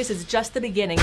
race is just the beginning.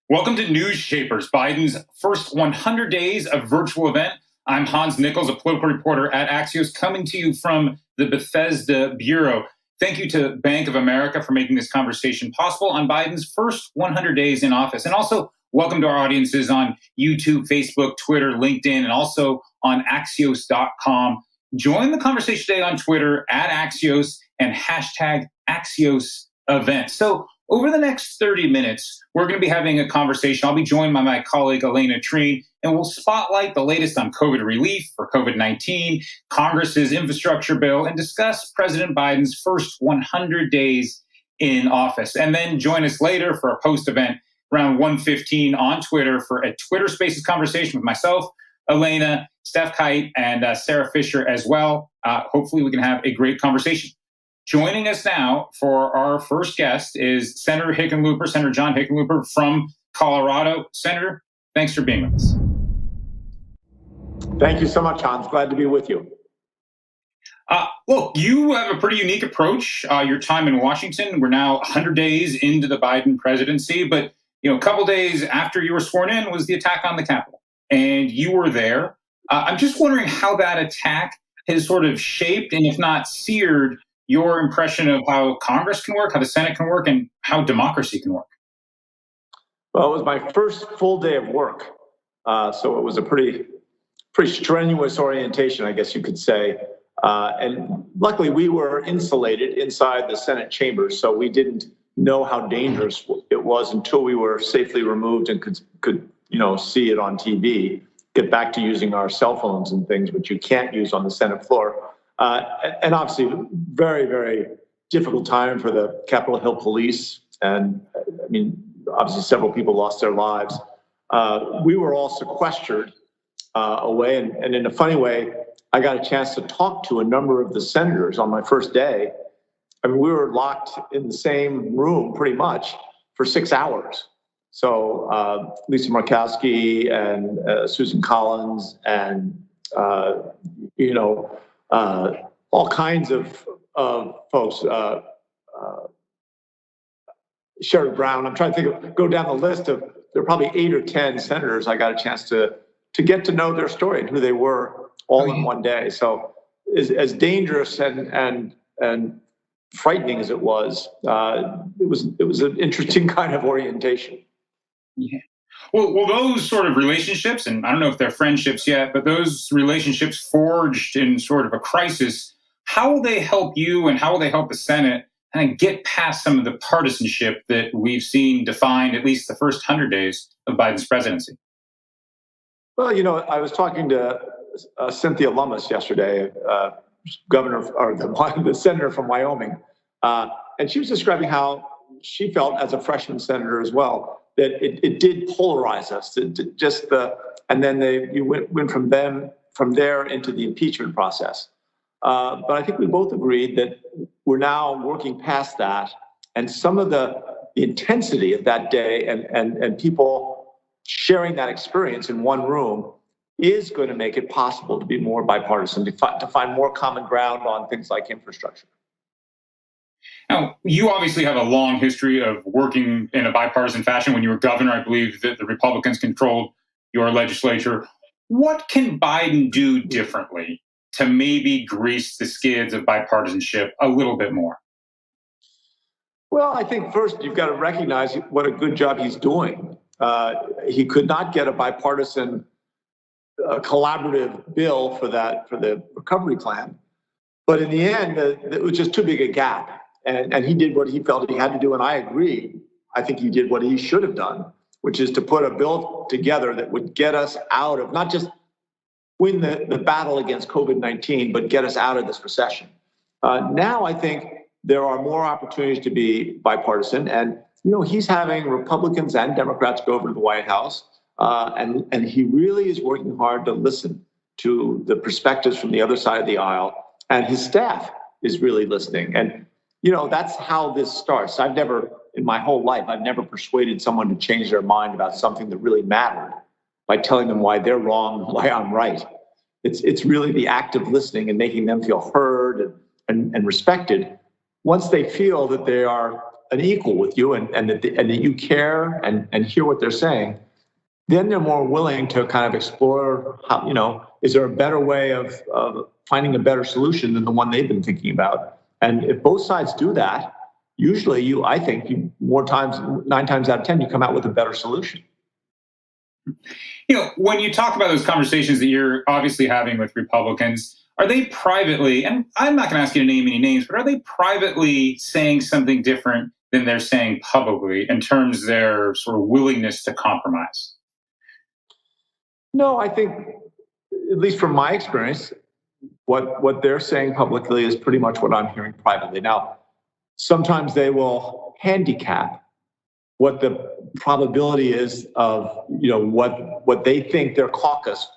Welcome to News Shapers, Biden's first 100 days of virtual event. I'm Hans Nichols, a political reporter at Axios, coming to you from the Bethesda Bureau. Thank you to Bank of America for making this conversation possible on Biden's first 100 days in office. And also, welcome to our audiences on YouTube, Facebook, Twitter, LinkedIn, and also on Axios.com. Join the conversation today on Twitter at Axios and hashtag Axios event. So over the next 30 minutes, we're going to be having a conversation. I'll be joined by my colleague, Elena Treen, and we'll spotlight the latest on COVID relief for COVID-19, Congress's infrastructure bill, and discuss President Biden's first 100 days in office. And then join us later for a post-event around 1:15 on Twitter for a Twitter Spaces conversation with myself, Elena, Steph Kite, and Sarah Fisher as well. Hopefully we can have a great conversation. Joining us now for our first guest is Senator Hickenlooper, Senator John Hickenlooper from Colorado. Senator, thanks for being with us. Thank you so much, Hans. Glad to be with you. Look, you have a pretty unique approach. Your time in Washington, we're now 100 days into the Biden presidency, but a couple days after you were sworn in was the attack on the Capitol, and you were there. I'm just wondering how that attack has sort of shaped, and if not seared, your impression of how Congress can work, how the Senate can work, and how democracy can work. Well, it was my first full day of work, so it was a pretty strenuous orientation, I guess you could say. And luckily, we were insulated inside the Senate chambers, so we didn't know how dangerous it was until we were safely removed and could see it on TV, get back to using our cell phones and things, which you can't use on the Senate floor. And obviously, very, very difficult time for the Capitol Hill police. And I mean, obviously, several people lost their lives. We were all sequestered away. And in a funny way, I got a chance to talk to a number of the senators on my first day. I mean, we were locked in the same room pretty much for 6 hours. So Lisa Murkowski and Susan Collins and, all kinds of folks, Sherrod Brown. I'm trying to go down the list of, there are probably 8 or 10 senators I got a chance to get to know their story and who they were all in one day. So as dangerous and frightening as it was an interesting kind of orientation. Yeah. Well, those sort of relationships, and I don't know if they're friendships yet, but those relationships forged in sort of a crisis, how will they help you and how will they help the Senate kind of get past some of the partisanship that we've seen defined at least the first 100 days of Biden's presidency? Well, I was talking to Cynthia Lummis yesterday, governor or the senator from Wyoming, and she was describing how she felt as a freshman senator as well, that it did polarize us. And then you went from there into the impeachment process. But I think we both agreed that we're now working past that, and some of the intensity of that day and people sharing that experience in one room is going to make it possible to be more bipartisan, to find more common ground on things like infrastructure. Now, you obviously have a long history of working in a bipartisan fashion. When you were governor, I believe that the Republicans controlled your legislature. What can Biden do differently to maybe grease the skids of bipartisanship a little bit more? Well, I think first you've got to recognize what a good job he's doing. He could not get a bipartisan collaborative bill for the recovery plan. But in the end, it was just too big a gap. And he did what he felt he had to do. And I agree. I think he did what he should have done, which is to put a bill together that would get us out of, not just win the battle against COVID-19, but get us out of this recession. Now I think there are more opportunities to be bipartisan. And, he's having Republicans and Democrats go over to the White House. And he really is working hard to listen to the perspectives from the other side of the aisle. And his staff is really listening. And, that's how this starts. In my whole life, I've never persuaded someone to change their mind about something that really mattered by telling them why they're wrong and why I'm right. It's really the act of listening and making them feel heard and respected once they feel that they are an equal with you and that you care and hear what they're saying, then they're more willing to kind of explore how, is there a better way of finding a better solution than the one they've been thinking about? And if both sides do that, usually I think more times, 9 times out of 10, you come out with a better solution. When you talk about those conversations that you're obviously having with Republicans, are they privately, and I'm not going to ask you to name any names, but are they privately saying something different than they're saying publicly in terms of their sort of willingness to compromise? No, I think, at least from my experience, what they're saying publicly is pretty much what I'm hearing privately. Now, sometimes they will handicap what the probability is of, what they think their caucus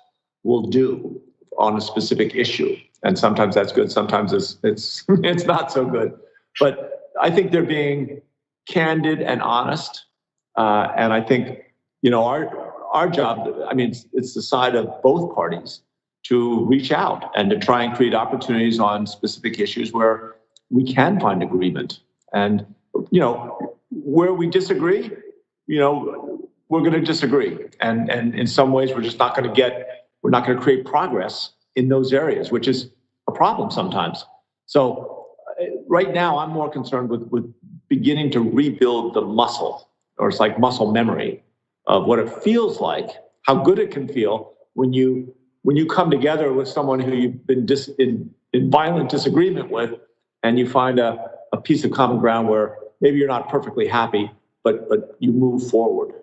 will do on a specific issue. And sometimes that's good, sometimes it's not so good. But I think they're being candid and honest. And I think, our job, it's the side of both parties to reach out and to try and create opportunities on specific issues where we can find agreement. And, where we disagree, we're going to disagree. And in some ways, we're just not going to create progress in those areas, which is a problem sometimes. So right now, I'm more concerned with beginning to rebuild the muscle, or it's like muscle memory of what it feels like, how good it can feel when you come together with someone who you've been in violent disagreement with, and you find a piece of common ground where maybe you're not perfectly happy, but you move forward.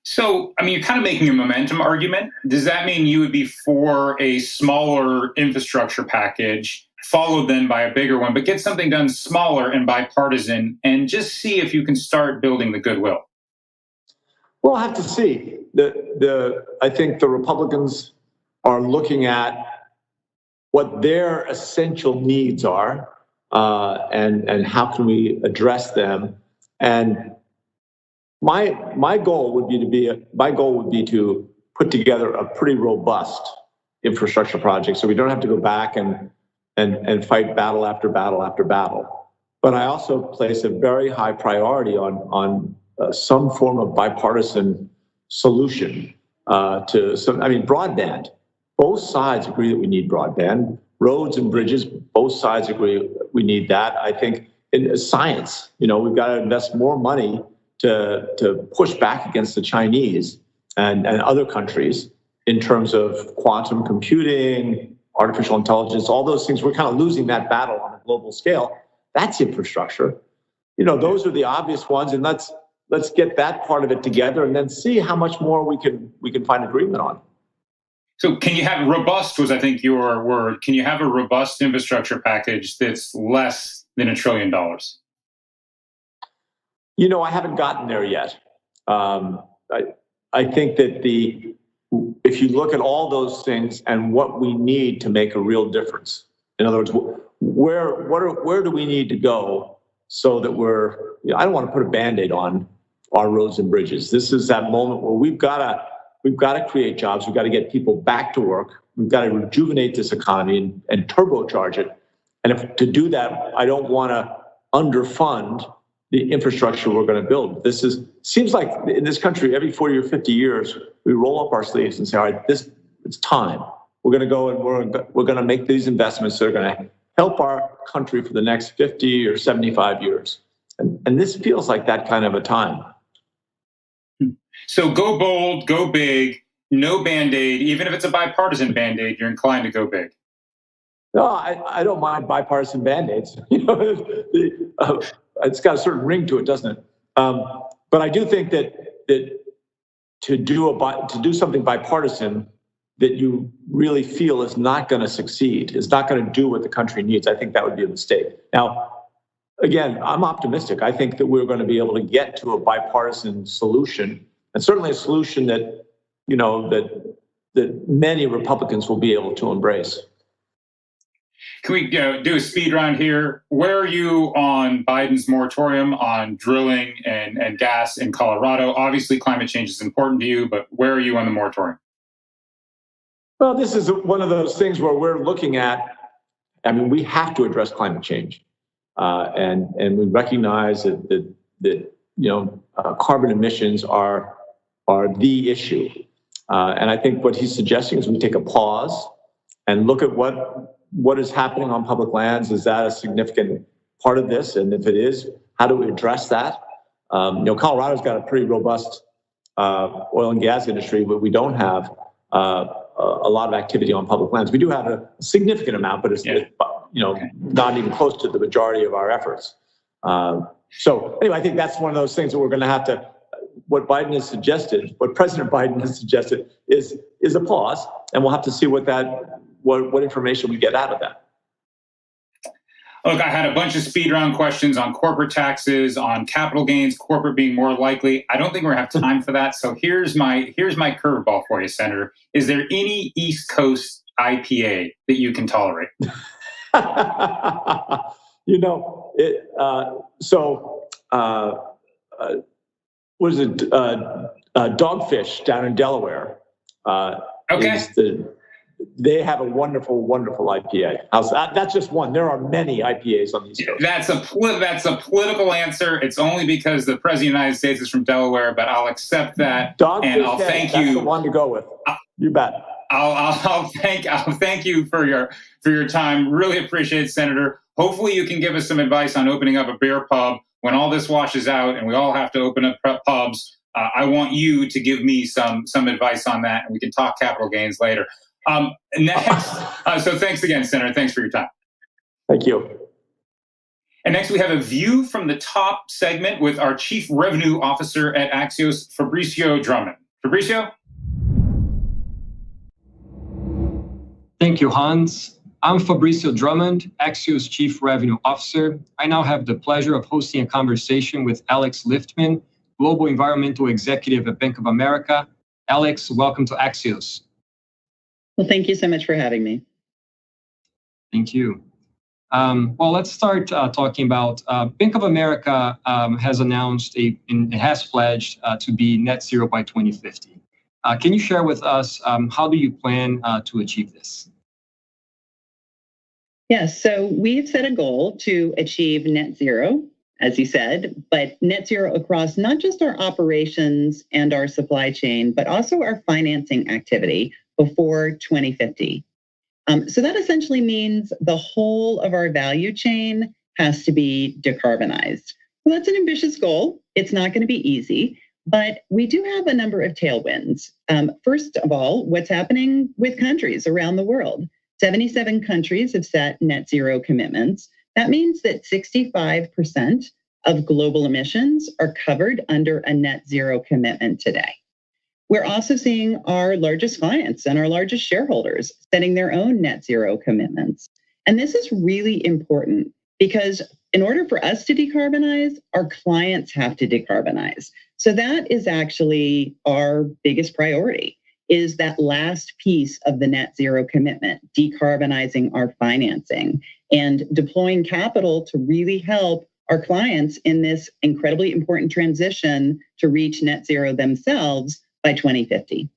So, you're kind of making a momentum argument. Does that mean you would be for a smaller infrastructure package, followed then by a bigger one, but get something done smaller and bipartisan, and just see if you can start building the goodwill? Well, I have to see. I think the Republicans are looking at what their essential needs are, and how can we address them. And my goal would be to put together a pretty robust infrastructure project, so we don't have to go back and fight battle after battle after battle. But I also place a very high priority on some form of bipartisan solution to broadband. Both sides agree that we need broadband. Roads and bridges, both sides agree we need that. I think in science, we've got to invest more money to push back against the Chinese and other countries in terms of quantum computing, artificial intelligence, all those things. We're kind of losing that battle on a global scale. That's infrastructure. Those are the obvious ones, and let's get that part of it together and then see how much more we can find agreement on. So can you have robust, was I think your word, can you have a robust infrastructure package that's less than $1 trillion? I haven't gotten there yet. I think that if you look at all those things and what we need to make a real difference, in other words, where do we need to go so that I don't want to put a Band-Aid on our roads and bridges. This is that moment where we've got to create jobs. We've got to get people back to work. We've got to rejuvenate this economy and turbocharge it. And to do that, I don't want to underfund the infrastructure we're going to build. Seems like in this country, every 40 or 50 years, we roll up our sleeves and say, all right, it's time. We're going to go and we're going to make these investments that are going to help our country for the next 50 or 75 years. And this feels like that kind of a time. So go bold, go big, no Band-Aid. Even if it's a bipartisan Band-Aid, you're inclined to go big. No, I don't mind bipartisan Band-Aids. It's got a certain ring to it, doesn't it? But I do think that to do something bipartisan that you really feel is not going to succeed, is not going to do what the country needs, I think that would be a mistake. Now, again, I'm optimistic. I think that we're going to be able to get to a bipartisan solution, and certainly a solution that many Republicans will be able to embrace. Can we do a speed round here? Where are you on Biden's moratorium on drilling and gas in Colorado? Obviously, climate change is important to you, but where are you on the moratorium? Well, this is one of those things where we're looking at, we have to address climate change. And we recognize that carbon emissions are the issue. And I think what he's suggesting is we take a pause and look at what is happening on public lands. Is that a significant part of this? And if it is, how do we address that? Colorado's got a pretty robust oil and gas industry, but we don't have a lot of activity on public lands. We do have a significant amount, but it's not even close to the majority of our efforts. So anyway, I think that's one of those things that we're going to have to. What President Biden has suggested is a pause, and we'll have to see what information we get out of that. Look, I had a bunch of speed round questions on corporate taxes, on capital gains, corporate being more likely. I don't think we're going to have time for that. So here's my curveball for you, Senator. Is there any East Coast IPA that you can tolerate? What is it? Dogfish down in Delaware. Okay. They have a wonderful, wonderful IPA. That's just one. There are many IPAs on the East Coast. That's a political answer. It's only because the President of the United States is from Delaware, but I'll accept that. And I'll thank you. That's the one to go with. You bet. I'll thank you for your time. Really appreciate it, Senator. Hopefully you can give us some advice on opening up a beer pub when all this washes out and we all have to open up pubs. I want you to give me some advice on that, and we can talk capital gains later. Next, so thanks again, Senator. Thanks for your time. Thank you. And next, we have a view from the top segment with our Chief Revenue Officer at Axios, Fabricio Drummond. Fabricio? Thank you, Hans. I'm Fabricio Drummond, Axios Chief Revenue Officer. I now have the pleasure of hosting a conversation with Alex Liftman, Global Environmental Executive at Bank of America. Alex, welcome to Axios. Well, thank you so much for having me. Thank you. Well, let's start talking about Bank of America has announced and has pledged to be net zero by 2050. Can you share with us how do you plan to achieve this? Yes, so we've set a goal to achieve net zero, as you said, but net zero across not just our operations and our supply chain, but also our financing activity before 2050. So that essentially means the whole of our value chain has to be decarbonized. Well, that's an ambitious goal. It's not going to be easy, but we do have a number of tailwinds. First of all, what's happening with countries around the world? 77 countries have set net zero commitments. That means that 65% of global emissions are covered under a net zero commitment today. We're also seeing our largest clients and our largest shareholders setting their own net zero commitments. And this is really important because in order for us to decarbonize, our clients have to decarbonize. So that is actually our biggest priority, is that last piece of the net zero commitment, decarbonizing our financing and deploying capital to really help our clients in this incredibly important transition to reach net zero themselves by 2050.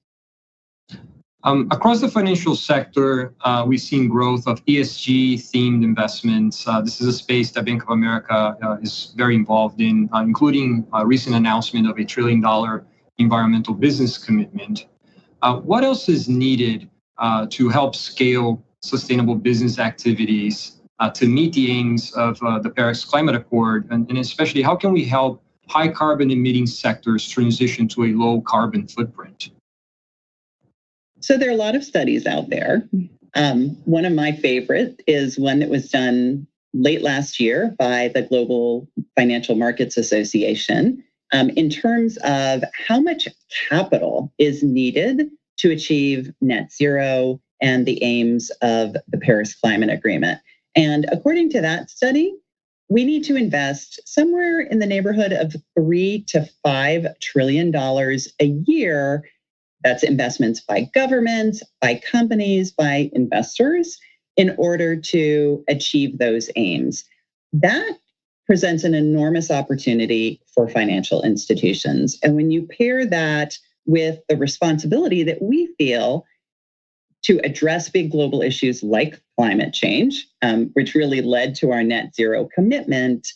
Across the financial sector, we've seen growth of ESG-themed investments. This is a space that Bank of America is very involved in, including a recent announcement of $1 trillion environmental business commitment. What else is needed to help scale sustainable business activities to meet the aims of the Paris Climate Accord? And especially, how can we help high carbon emitting sectors transition to a low carbon footprint? So there are a lot of studies out there. One of my favorite is one that was done late last year by the Global Financial Markets Association in terms of how much capital is needed to achieve net zero and the aims of the Paris Climate Agreement. And according to that study, we need to invest somewhere in the neighborhood of $3 to $5 trillion a year. That's investments by governments, by companies, by investors in order to achieve those aims. That presents an enormous opportunity for financial institutions. And when you pair that with the responsibility that we feel to address big global issues like climate change, which really led to our net zero commitment.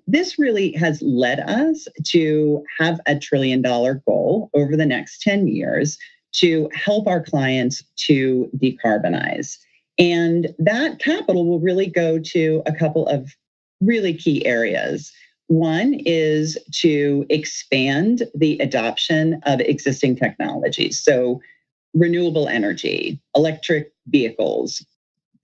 This really has led us to have a $1 trillion goal over the next 10 years to help our clients to decarbonize. And that capital will really go to a couple of really key areas. One is to expand the adoption of existing technologies. So renewable energy, electric vehicle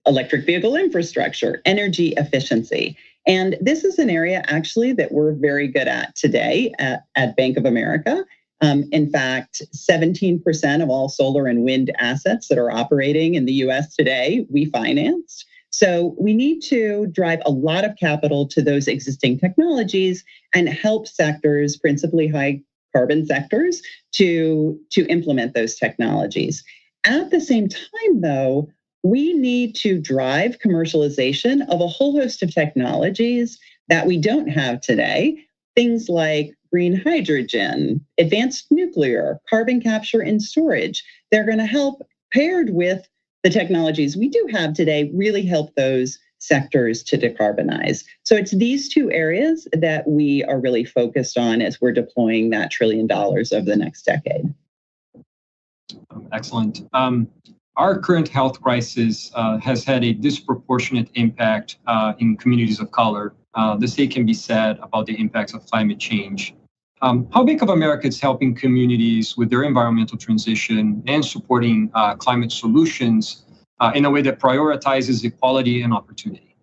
infrastructure, energy efficiency. And this is an area actually that we're very good at today at Bank of America. In fact, 17% of all solar and wind assets that are operating in the US today, we financed. So we need to drive a lot of capital to those existing technologies and help sectors, principally high carbon sectors, to implement those technologies. At the same time, though, we need to drive commercialization of a whole host of technologies that we don't have today, things like green hydrogen, advanced nuclear, carbon capture and storage. They're going to help, paired with the technologies we do have today, really help those sectors to decarbonize. So it's these two areas that we are really focused on as we're deploying that $1 trillion over the next decade. Excellent. Our current health crisis has had a disproportionate impact in communities of color. The same can be said about the impacts of climate change. How Bank of America is helping communities with their environmental transition and supporting climate solutions in a way that prioritizes equality and opportunity?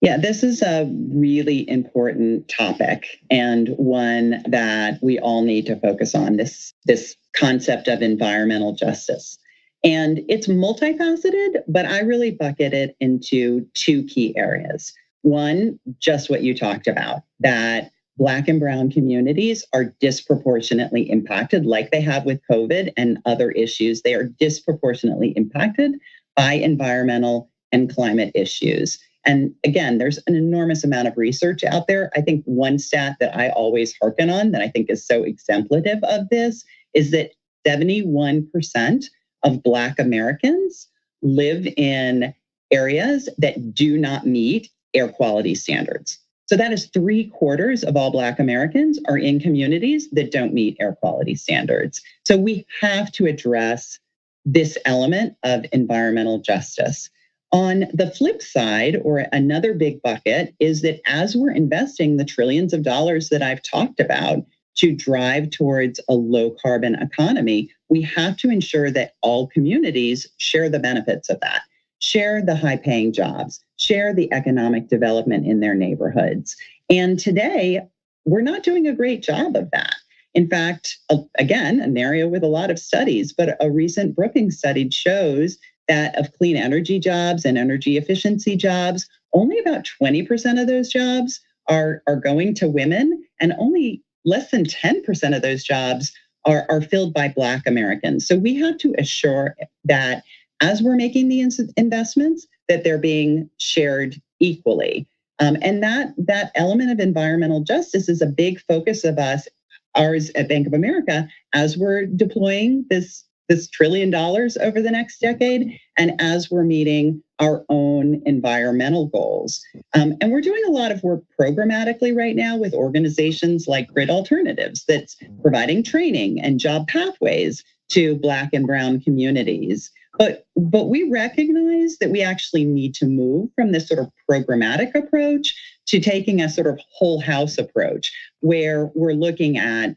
Yeah, this is a really important topic and one that we all need to focus on, this concept of environmental justice. And it's multifaceted, but I really bucket it into two key areas. One, just what you talked about, that Black and Brown communities are disproportionately impacted, like they have with COVID and other issues. They are disproportionately impacted by environmental and climate issues. And again, there's an enormous amount of research out there. I think one stat that I always hearken on that I think is so exemplative of this is that 71% of Black Americans live in areas that do not meet air quality standards. So that is 3/4 of all Black Americans are in communities that don't meet air quality standards. So we have to address this element of environmental justice. On the flip side, or another big bucket, is that as we're investing the trillions of dollars that I've talked about to drive towards a low carbon economy, we have to ensure that all communities share the benefits of that, share the high paying jobs, share the economic development in their neighborhoods. And today, we're not doing a great job of that. In fact, again, an area with a lot of studies, but a recent Brookings study shows that of clean energy jobs and energy efficiency jobs, only about 20% of those jobs are going to women, and only less than 10% of those jobs are filled by Black Americans. So we have to assure that as we're making these investments, that they're being shared equally. And that element of environmental justice is a big focus of ours at Bank of America as we're deploying this $1 trillion over the next decade, and as we're meeting our own environmental goals. And we're doing a lot of work programmatically right now with organizations like Grid Alternatives that's providing training and job pathways to Black and Brown communities. But we recognize that we actually need to move from this sort of programmatic approach to taking a sort of whole house approach, where we're looking at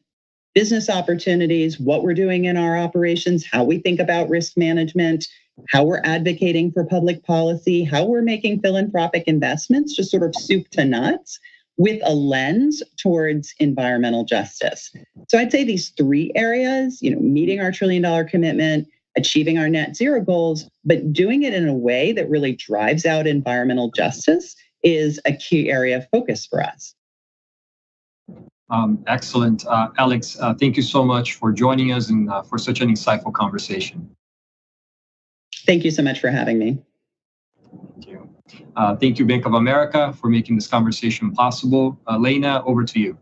business opportunities, what we're doing in our operations, how we think about risk management, how we're advocating for public policy, how we're making philanthropic investments, just sort of soup to nuts, with a lens towards environmental justice. So I'd say these three areas, meeting our $1 trillion commitment, achieving our net zero goals, but doing it in a way that really drives out environmental justice is a key area of focus for us. Excellent. Alex, thank you so much for joining us and for such an insightful conversation. Thank you so much for having me. Thank you. Thank you, Bank of America, for making this conversation possible. Lena, over to you.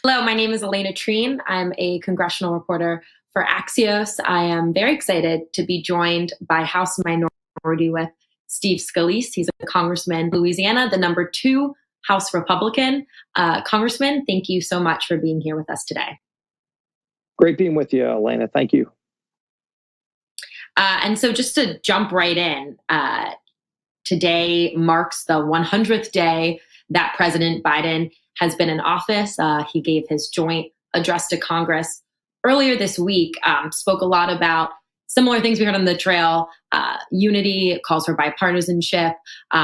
Hello, my name is Elena Treen. I'm a congressional reporter for Axios. I am very excited to be joined by House Minority Whip Steve Scalise. He's a congressman in Louisiana, the number 2 House Republican. Congressman, thank you so much for being here with us today. Great being with you, Elena. Thank you. And so just to jump right in, today marks the 100th day that President Biden has been in office. He gave his joint address to Congress earlier this week, spoke a lot about similar things we heard on the trail, unity, calls for bipartisanship.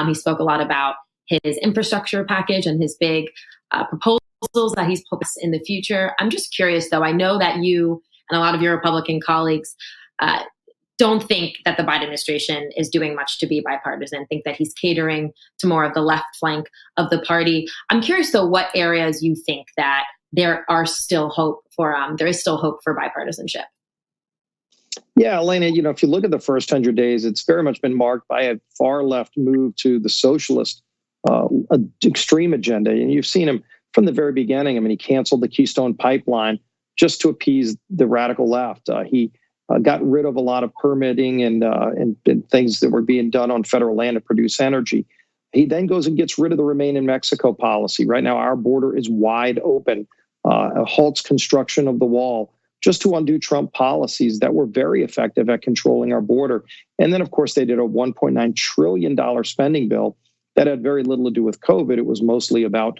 He spoke a lot about his infrastructure package and his big proposals that he's put in the future. I'm just curious, though. I know that you and a lot of your Republican colleagues don't think that the Biden administration is doing much to be bipartisan, think that he's catering to more of the left flank of the party. I'm curious, though, what areas you think that there is still hope for bipartisanship. Yeah, Elena, if you look at the first 100 days, it's very much been marked by a far left move to the socialist extreme agenda. And you've seen him from the very beginning. I mean, he canceled the Keystone Pipeline just to appease the radical left. He got rid of a lot of permitting and things that were being done on federal land to produce energy. He then goes and gets rid of the Remain in Mexico policy. Right now, our border is wide open, halts construction of the wall, just to undo Trump policies that were very effective at controlling our border. And then, of course, they did a $1.9 trillion spending bill that had very little to do with COVID. It was mostly about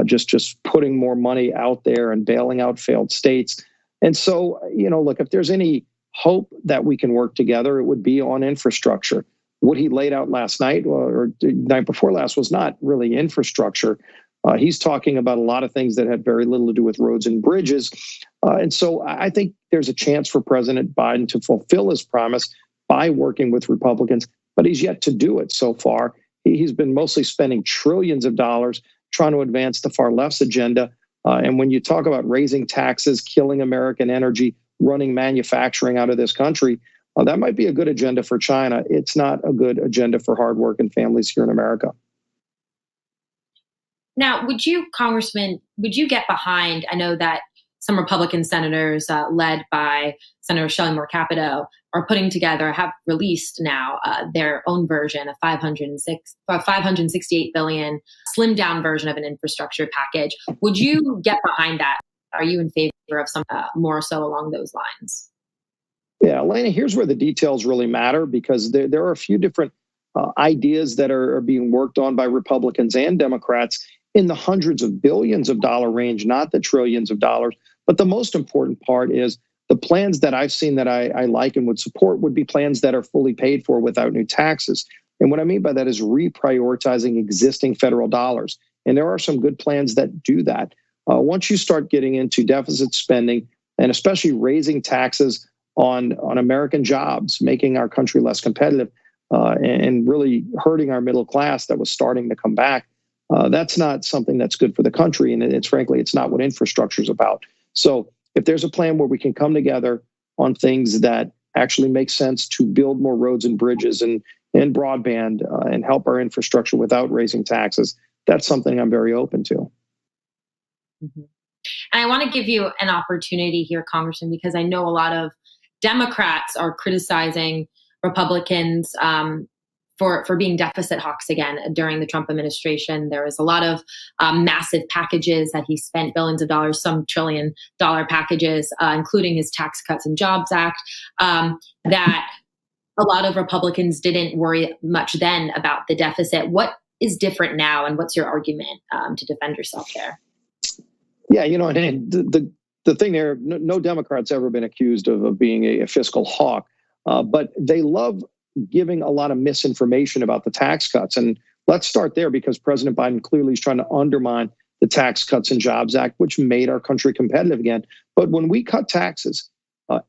just putting more money out there and bailing out failed states. And so, look, if there's any hope that we can work together, it would be on infrastructure. What he laid out last night or the night before last was not really infrastructure. He's talking about a lot of things that had very little to do with roads and bridges. And so I think there's a chance for President Biden to fulfill his promise by working with Republicans, but he's yet to do it so far. He's been mostly spending trillions of dollars trying to advance the far left's agenda. And when you talk about raising taxes, killing American energy, running manufacturing out of this country, that might be a good agenda for China. It's not a good agenda for hardworking families here in America. Now, Congressman, would you get behind, I know that some Republican senators led by Senator Shelley Moore Capito are putting together, have released now their own version, a $568 billion slimmed down version of an infrastructure package. Would you get behind that? Are you in favor of some more so along those lines? Yeah, Elena, here's where the details really matter, because there are a few different ideas that are being worked on by Republicans and Democrats in the hundreds of billions of dollar range, not the trillions of dollars. But the most important part is the plans that I've seen that I like and would support would be plans that are fully paid for without new taxes. And what I mean by that is reprioritizing existing federal dollars. And there are some good plans that do that. Once you start getting into deficit spending and especially raising taxes on American jobs, making our country less competitive and really hurting our middle class that was starting to come back, that's not something that's good for the country. And it's not what infrastructure is about. So if there's a plan where we can come together on things that actually make sense to build more roads and bridges and broadband and help our infrastructure without raising taxes, that's something I'm very open to. Mm-hmm. And I want to give you an opportunity here, Congressman, because I know a lot of Democrats are criticizing Republicans for being deficit hawks again during the Trump administration. There was a lot of massive packages that he spent billions of dollars, some $1 trillion packages, including his Tax Cuts and Jobs Act, that a lot of Republicans didn't worry much then about the deficit. What is different now, and what's your argument to defend yourself there? Yeah, and the thing there, no Democrat's ever been accused of being a fiscal hawk, but they love giving a lot of misinformation about the tax cuts. And let's start there, because President Biden clearly is trying to undermine the Tax Cuts and Jobs Act, which made our country competitive again. But when we cut taxes,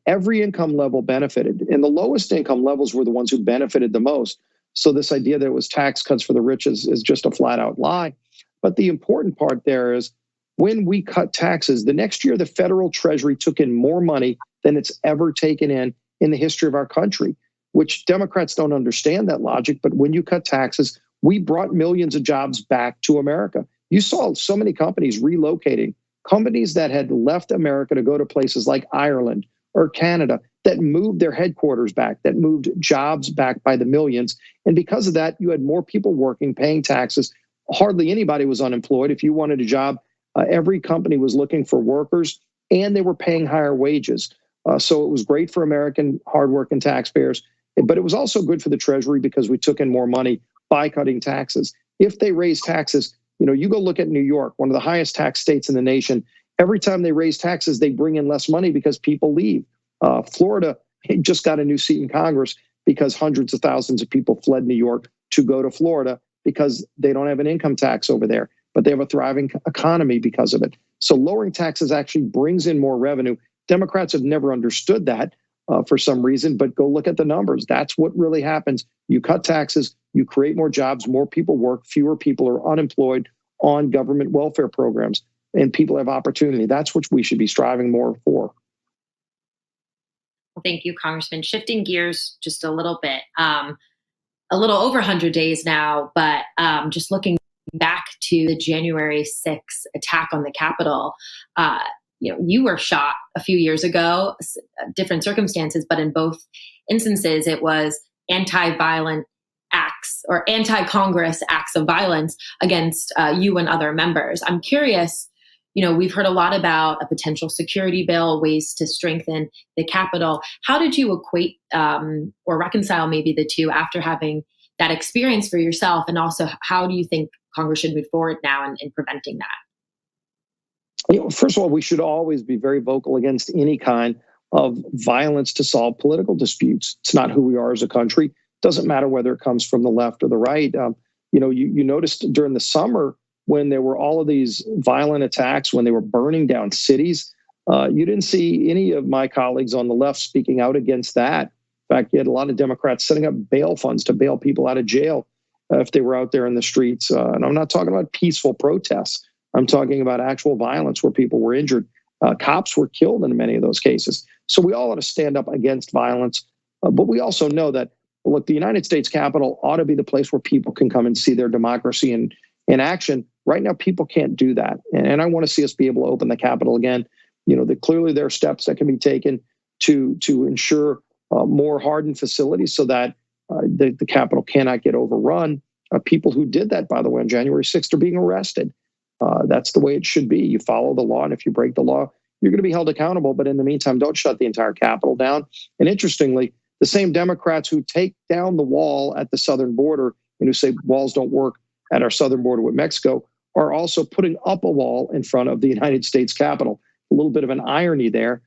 every income level benefited, and the lowest income levels were the ones who benefited the most. So this idea that it was tax cuts for the rich is just a flat out lie. But the important part there is, when we cut taxes, the next year the federal treasury took in more money than it's ever taken in the history of our country, which Democrats don't understand that logic. But when you cut taxes, we brought millions of jobs back to America. You saw so many companies relocating companies that had left America to go to places like Ireland or Canada that moved their headquarters back, that moved jobs back by the millions. And because of that, you had more people working, paying taxes. Hardly anybody was unemployed. If you wanted a job, every company was looking for workers, and they were paying higher wages. So it was great for American hardworking taxpayers, but it was also good for the Treasury because we took in more money by cutting taxes. If they raise taxes, you go look at New York, one of the highest tax states in the nation. Every time they raise taxes, they bring in less money because people leave. Florida just got a new seat in Congress because hundreds of thousands of people fled New York to go to Florida because they don't have an income tax over there, but they have a thriving economy because of it. So lowering taxes actually brings in more revenue. Democrats have never understood that for some reason, but go look at the numbers. That's what really happens. You cut taxes, you create more jobs, more people work, fewer people are unemployed on government welfare programs, and people have opportunity. That's what we should be striving more for. Well, thank you, Congressman. Shifting gears just a little bit, a little over 100 days now, but just looking back to the January 6th attack on the Capitol, you were shot a few years ago, different circumstances, but in both instances, it was anti-violent acts or anti-Congress acts of violence against you and other members. I'm curious, we've heard a lot about a potential security bill, ways to strengthen the Capitol. How did you equate or reconcile maybe the two after having that experience for yourself? And also, how do you think Congress should move forward now in preventing that? First of all, we should always be very vocal against any kind of violence to solve political disputes. It's not who we are as a country. It doesn't matter whether it comes from the left or the right. You noticed during the summer when there were all of these violent attacks, when they were burning down cities, you didn't see any of my colleagues on the left speaking out against that. In fact, you had a lot of Democrats setting up bail funds to bail people out of jail if they were out there in the streets. And I'm not talking about peaceful protests. I'm talking about actual violence where people were injured. Cops were killed in many of those cases. So we all ought to stand up against violence. But we also know that, look, the United States Capitol ought to be the place where people can come and see their democracy in action. Right now, people can't do that. And I want to see us be able to open the Capitol again. Clearly there are steps that can be taken to ensure more hardened facilities so that the Capitol cannot get overrun. People who did that, by the way, on January 6th are being arrested. That's the way it should be. You follow the law, and if you break the law, you're going to be held accountable. But in the meantime, don't shut the entire Capitol down. And interestingly, the same Democrats who take down the wall at the southern border and who say walls don't work at our southern border with Mexico are also putting up a wall in front of the United States Capitol. A little bit of an irony there.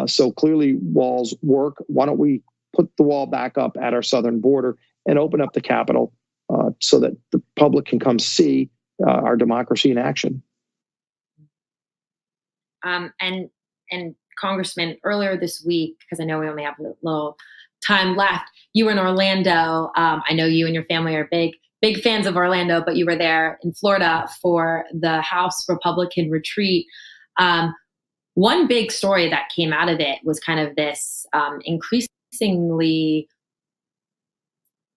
So clearly walls work. Why don't we put the wall back up at our southern border and open up the Capitol so that the public can come see our democracy in action. And Congressman, earlier this week, because I know we only have a little time left, you were in Orlando. I know you and your family are big fans of Orlando, but you were there in Florida for the House Republican retreat. One big story that came out of it was kind of this increasingly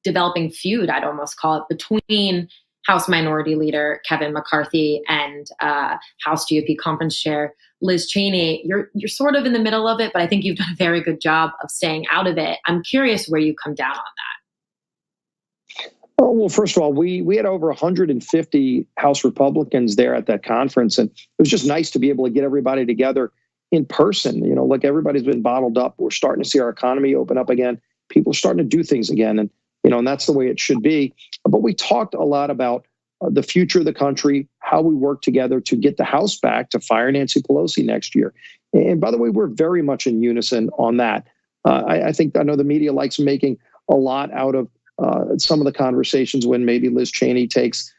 developing feud, I'd almost call it, between House Minority Leader Kevin McCarthy and House GOP Conference Chair Liz Cheney. You're sort of in the middle of it, but I think you've done a very good job of staying out of it. I'm curious where you come down on that. Oh, well, first of all, we had over 150 House Republicans there at that conference, and it was just nice to be able to get everybody together in person. Like everybody's been bottled up. We're starting to see our economy open up again. People are starting to do things again, and that's the way it should be. But we talked a lot about the future of the country, how we work together to get the House back to fire Nancy Pelosi next year. And by the way, we're very much in unison on that. I know the media likes making a lot out of some of the conversations when maybe Liz Cheney takes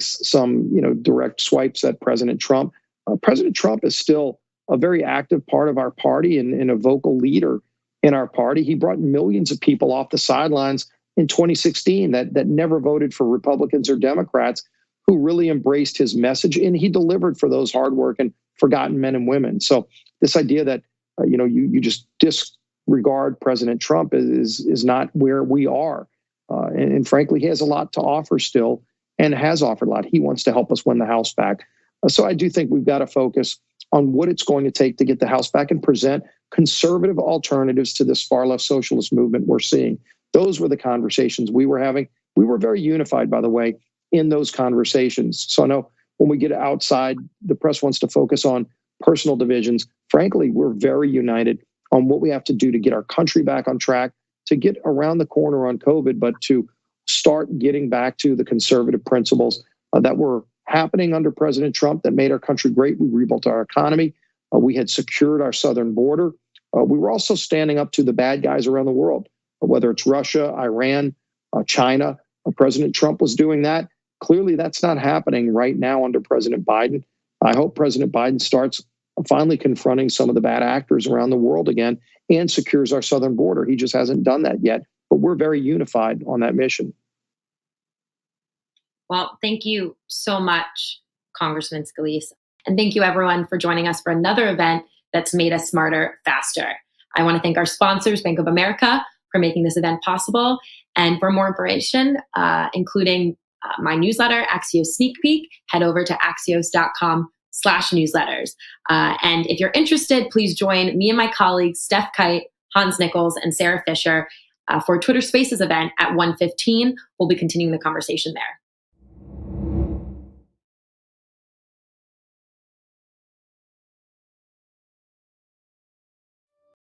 some direct swipes at President Trump. President Trump is still a very active part of our party and a vocal leader in our party. He brought millions of people off the sidelines in 2016 that never voted for Republicans or Democrats, who really embraced his message, and he delivered for those hardworking, forgotten men and women. So this idea that you just disregard President Trump is not where we are, and frankly, he has a lot to offer still, and has offered a lot. He wants to help us win the House back. So I do think we've got to focus on what it's going to take to get the House back and present conservative alternatives to this far left socialist movement we're seeing. Those were the conversations we were having. We were very unified, by the way, in those conversations. So I know when we get outside, the press wants to focus on personal divisions. Frankly, we're very united on what we have to do to get our country back on track, to get around the corner on COVID, but to start getting back to the conservative principles that were happening under President Trump that made our country great. We rebuilt our economy. We had secured our southern border. We were also standing up to the bad guys around the world, whether it's Russia, Iran, China. President Trump was doing that. Clearly, that's not happening right now under President Biden. I hope President Biden starts finally confronting some of the bad actors around the world again and secures our southern border. He just hasn't done that yet, but we're very unified on that mission. Well, thank you so much, Congressman Scalise. And thank you, everyone, for joining us for another event that's made us smarter, faster. I want to thank our sponsors, Bank of America, for making this event possible. And for more information, including my newsletter, Axios Sneak Peek, head over to axios.com/newsletters. And if you're interested, please join me and my colleagues, Steph Kite, Hans Nichols, and Sarah Fisher for a Twitter Spaces event at 1:15. We'll be continuing the conversation there.